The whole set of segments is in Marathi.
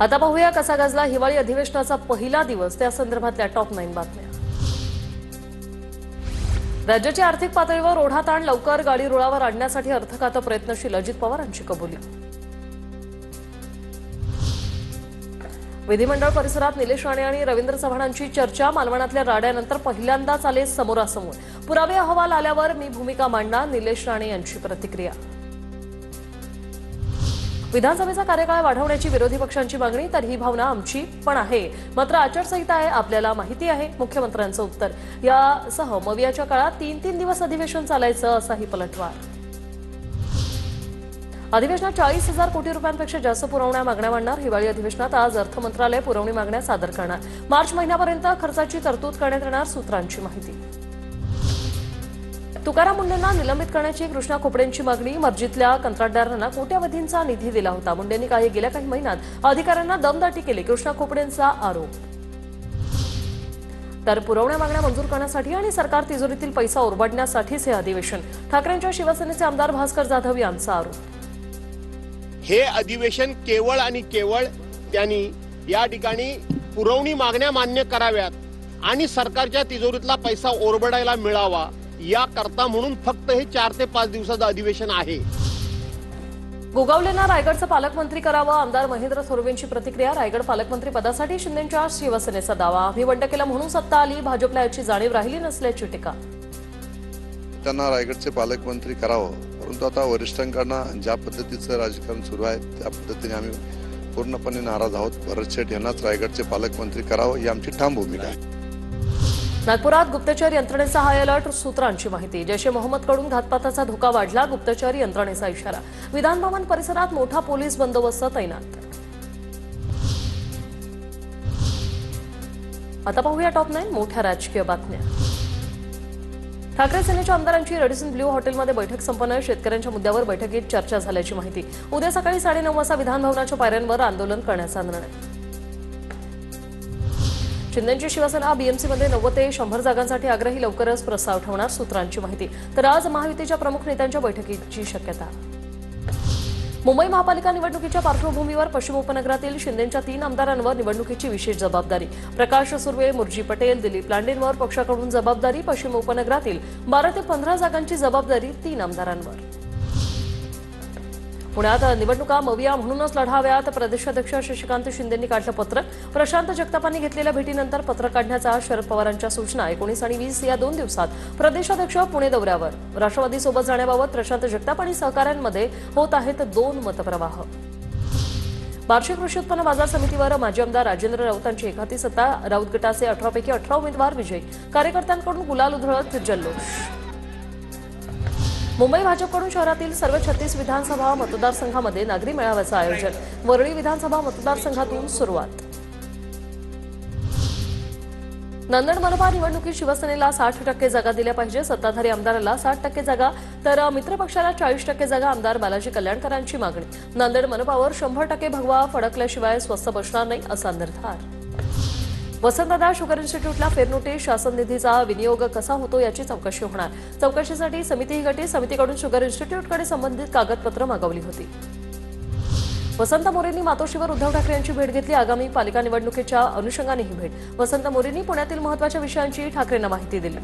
आता पाहूया कसा गाजला हिवाळी अधिवेशनाचा पहिला दिवस, त्या संदर्भातल्या टॉप 9 बातम्या। राज्याची आर्थिक पातळीवर ओढाताण लवकर गाडी रुळावर आणण्यासाठी अर्थ खातं प्रयत्नशील, अजित पवारांची कबुली। विधिमंडळ परिसरात निलेश राणे आणि रवींद्र चव्हाणांची चर्चा, मालवणातल्या राड्यानंतर पहिल्यांदाच आले समोरासमोर। पुरावे अहवाल आल्यावर मी भूमिका मांडणार, निलेश राणे यांची प्रतिक्रिया। विधानसभेचा कार्यकाळ वाढवण्याची विरोधी पक्षांची मागणी, तर ही भावना आमची पण आहे, मात्र आचारसंहिता आहे आपल्याला माहिती आहे, मुख्यमंत्र्यांचं उत्तर। यासह मवियाच्या काळात 3 दिवस अधिवेशन चालायचं, असाही पलटवार। अधिवेशनात 40,000 कोटी रुपयांपेक्षा जास्त पुरवण्या मागण्या मांडणार। हिवाळी अधिवेशनात आज अर्थ मंत्रालय पुरवणी मागण्या सादर करणार। मार्च महिन्यापर्यंत खर्चाची तरतूद करण्यात येणार, सूत्रांची माहिती। तुकाराम मुंडेंना निलंबित करण्याची कृष्णा खोपडेंची मागणी, मर्जीतल्या कंत्राटदारांना कोट्यवधींचा निधी दिला होता। मुंडेंनी गेल्या काही महिन्यात अधिकाऱ्यांना दमदाटी केली, कृष्णा खोपडेंचा आरोप। तर पुरवण्या मागण्या मंजूर करण्यासाठी आणि सरकार तिजोरीतील पैसा ओरबाडण्यासाठीच हे अधिवेशन, ठाकरेंच्या शिवसेनेचे आमदार भास्कर जाधव यांचा आरोप। हे अधिवेशन केवळ आणि केवळ त्यांनी या ठिकाणी पुरवणी मागण्या मान्य कराव्यात आणि सरकारच्या तिजोरीतला पैसा ओरबडायला मिळावा या करता म्हणून फक्त हे 4 ते 5 दिवसाचं अधिवेशन आहे। गोगावलेंना रायगडचं पालकमंत्री करावं, आमदार महेंद्र थोरवेंची प्रतिक्रिया। रायगड पालकमंत्री पदासाठी शिंदेंच्या शिवसेनेचा दावा, आम्ही बंड केला म्हणून सत्ता आली, भाजपला याची जाणीव राहिली नसल्याची टीका। त्यांना रायगडचे पालकमंत्री करावं, परंतु आता वरिष्ठांकडून ज्या पद्धतीचं राजकारण सुरू आहे त्या पद्धतीने आम्ही पूर्णपणे नाराज आहोत। भरत शेठ यांनाच रायगडचे पालकमंत्री करावं ही आमची ठाम भूमिका आहे। नागपुरात गुप्तचर यंत्रणेचा हाय अलर्ट, सूत्रांची माहिती। जैश ए मोहम्मदकडून घातपाताचा धोका वाढला, गुप्तचर यंत्रणेचा इशारा। विधानभवन परिसरात मोठा पोलीस बंदोबस्त तैनात। आता पाहूया टॉप 9 मोठ्या राजकीय बातम्या। ठाकरे सेनेच्या आमदारांची रेडिसन ब्ल्यू हॉटेलमध्ये बैठक संपन्न, शेतकऱ्यांच्या मुद्द्यावर बैठकीत चर्चा झाल्याची माहिती। उद्या सकाळी 9:30 वाजता विधानभवनाच्या पायऱ्यांवर आंदोलन करण्याचा निर्णय। शिंदेंची शिवसेना बीएमसीमध्ये 90 ते 100 जागांसाठी आग्रही, लवकरच प्रस्ताव ठेवणार, सूत्रांची माहिती। तर आज महायुतीच्या प्रमुख नेत्यांच्या बैठकीची शक्यता। मुंबई महापालिका निवडणुकीच्या पार्श्वभूमीवर पश्चिम उपनगरातील शिंदेंच्या 3 आमदारांवर निवडणुकीची विशेष जबाबदारी। प्रकाश सुर्वे, मुर्जी पटेल, दिलीप लांडेंवर पक्षाकडून जबाबदारी। पश्चिम उपनगरातील 12 ते 15 जागांची जबाबदारी 3 आमदारांवर। पुण्यात निवडणुका मविया म्हणूनच लढाव्यात, प्रदेशाध्यक्ष शशिकांत शिंदेंनी काढलं पत्र। प्रशांत जगतापांनी घेतलेल्या भेटीनंतर पत्र काढण्याचा शरद पवारांच्या सूचना। 19 आणि 20 या 2 दिवसात प्रदेशाध्यक्ष पुणे दौऱ्यावर। राष्ट्रवादीसोबत जाण्याबाबत प्रशांत जगताप आणि सहकाऱ्यांमध्ये होत आहेत 2 मतप्रवाह। बार्शी कृषी उत्पन्न बाजार समितीवर माजी आमदार राजेंद्र राऊतांची एकाती सत्ता, राऊत गटाचे 18 पैकी 18 उमेदवार विजयी, कार्यकर्त्यांकडून गुलाल उधळत जल्लोष। मुंबई भाजपकडून शहरातील सर्व 36 विधानसभा मतदारसंघामध्ये नागरी मेळाव्याचं आयोजन। वरळी विधानसभा मतदारसंघातून सुरुवात। नांदेड मनपा निवडणुकीत शिवसेनेला 60% जागा दिल्या पाहिजे, सत्ताधारी आमदाराला 60% जागा, तर मित्रपक्षाला 40% जागा, आमदार बालाजी कल्याणकरांची मागणी। नांदेड मनपावर 100% भगवा फडकल्याशिवाय स्वस्थ बसणार नाही, असा निर्धार। वसंतदादा शुगर इन्स्टिट्यूटला फेरनोटीस, शासन निधीचा विनियोग कसा होतो याची चौकशी होणार। चौकशीसाठी समितीही गठीत, समितीकडून शुगर इन्स्टिट्यूटकडे संबंधित कागदपत्र मागवली होती। वसंत मोरेंनी मातोश्रीवर उद्धव ठाकरे यांची भेट घेतली, आगामी पालिका निवडणुकीच्या अनुषंगाने ही भेट। वसंत मोरेंनी पुण्यातील महत्त्वाच्या विषयांची ठाकरेंना माहिती दिली।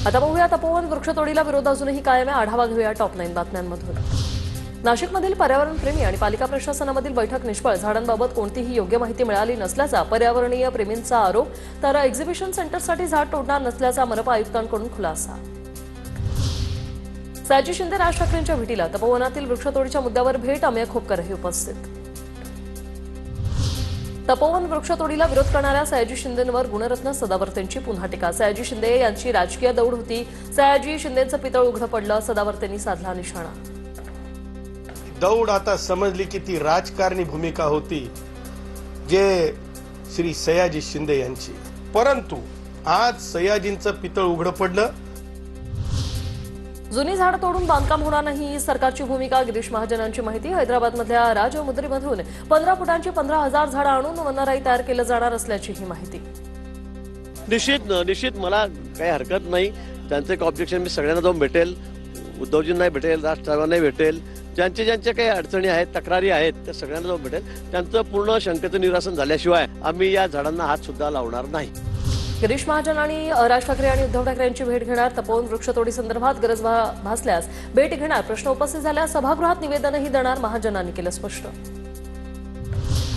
आता पाहूया तपोवन वृक्षतोडीला विरोध अजूनही कायम आहे, आढावा घेऊया टॉप 9 बातम्यांमधून। नाशिकमधील पर्यावरणप्रेमी आणि पालिका प्रशासनामधील बैठक निष्फळ, झाडांबाबत कोणतीही योग्य माहिती मिळाली नसल्याचा पर्यावरणीय प्रेमींचा आरोप, तर एक्झिबिशन सेंटरसाठी झाड तोडणार नसल्याचा मनपा आयुक्तांकडून खुलासा। सयाजी शिंदे राज ठाकरेंच्या भेटीला, तपोवनातील वृक्षतोडीच्या मुद्द्यावर भेट, अमेय खोपकरही उपस्थित। तपोवन वृक्षतोडीला विरोध करणाऱ्या सयाजी शिंदेंवर गुणरत्न सदावर्तेंची पुन्हा टीका। सयाजी शिंदे यांची राजकीय दौड होती, सयाजी शिंदेंचं पितळ उघडं पडलं, सदावर्तेंनी साधला निशाणा। दौड आता समजली की ती राजकारणी भूमिका होती जे श्री सयाजी शिंदे यांची, परंतु आज सयाजींचं पितळ उघडं पडलं। जुनी झाड तोडून बांधकाम होणार नाही, सरकारची भूमिका। गिरीश महाजनांची माहिती। हैदराबादमधल्या राजमुद्रीमधून 15 फुटांची 15,000 झाडं आणून वनराई तयार केलं जाणार असल्याची ही माहिती। निश्चित मला काही हरकत नाही, त्यांचं एक ऑब्जेक्शन मी सगळ्यांना जाऊन भेटेल, उद्धवजींनाही भेटेल, राज ठाकरेंनाही भेटेल, ज्यांच्या काही अडचणी आहेत, तक्रारी आहेत, त्या सगळ्यांना जाऊन भेटेल. त्यांचं पूर्ण शंकेचं निरसन झाल्याशिवाय आम्ही या झाडांना हात सुद्धा लावणार नाही. गिरीश महाजन आणि राज ठाकरे आणि उद्धव ठाकरे यांची भेट घेणार. तपोवन वृक्षतोडी संदर्भात गरज भासल्यास भेट घेणार. प्रश्न उपस्थित झाल्यास सभागृहात निवेदनही देणार, महाजनांनी केलं स्पष्ट.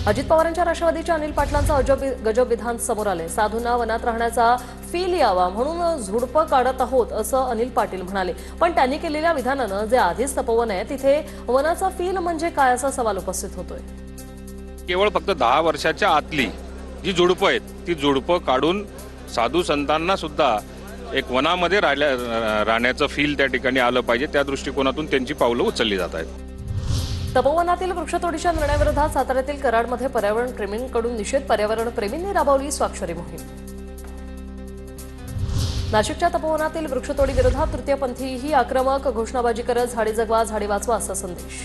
अजित पवारांच्या राष्ट्रवादीच्या अनिल पाटलांचं गजब विधान समोर आले. साधूंना वनात राहण्याचा फील यावा म्हणून झुडपं काढत आहोत असं अनिल पाटील म्हणाले. पण त्यांनी केलेल्या विधानानं जे आधीच तपोवन आहे तिथे वनाचा फील म्हणजे काय असा सवाल उपस्थित होतोय. केवळ फक्त 10 वर्षाच्या आतली जी झुडपं आहेत ती झुडपं काढून साधू संतांना सुद्धा एक वनामध्ये राहण्याचं फील त्या ठिकाणी आलं पाहिजे, त्या दृष्टिकोनातून त्यांची पावलं उचलली जात आहेत. तपोवनातील वृक्षतोडीच्या निर्णयाविरोधात साताऱ्यातील कराडमध्ये पर्यावरण प्रेमींकडून निषेध. पर्यावरण प्रेमींनी राबवली स्वाक्षरी मोहीम. नाशिकच्या तपोवनातील वृक्षतोडी विरोधात तृतीयपंथीही आक्रमक. घोषणाबाजी करत झाडे जगवा झाडे वाचवा असा संदेश.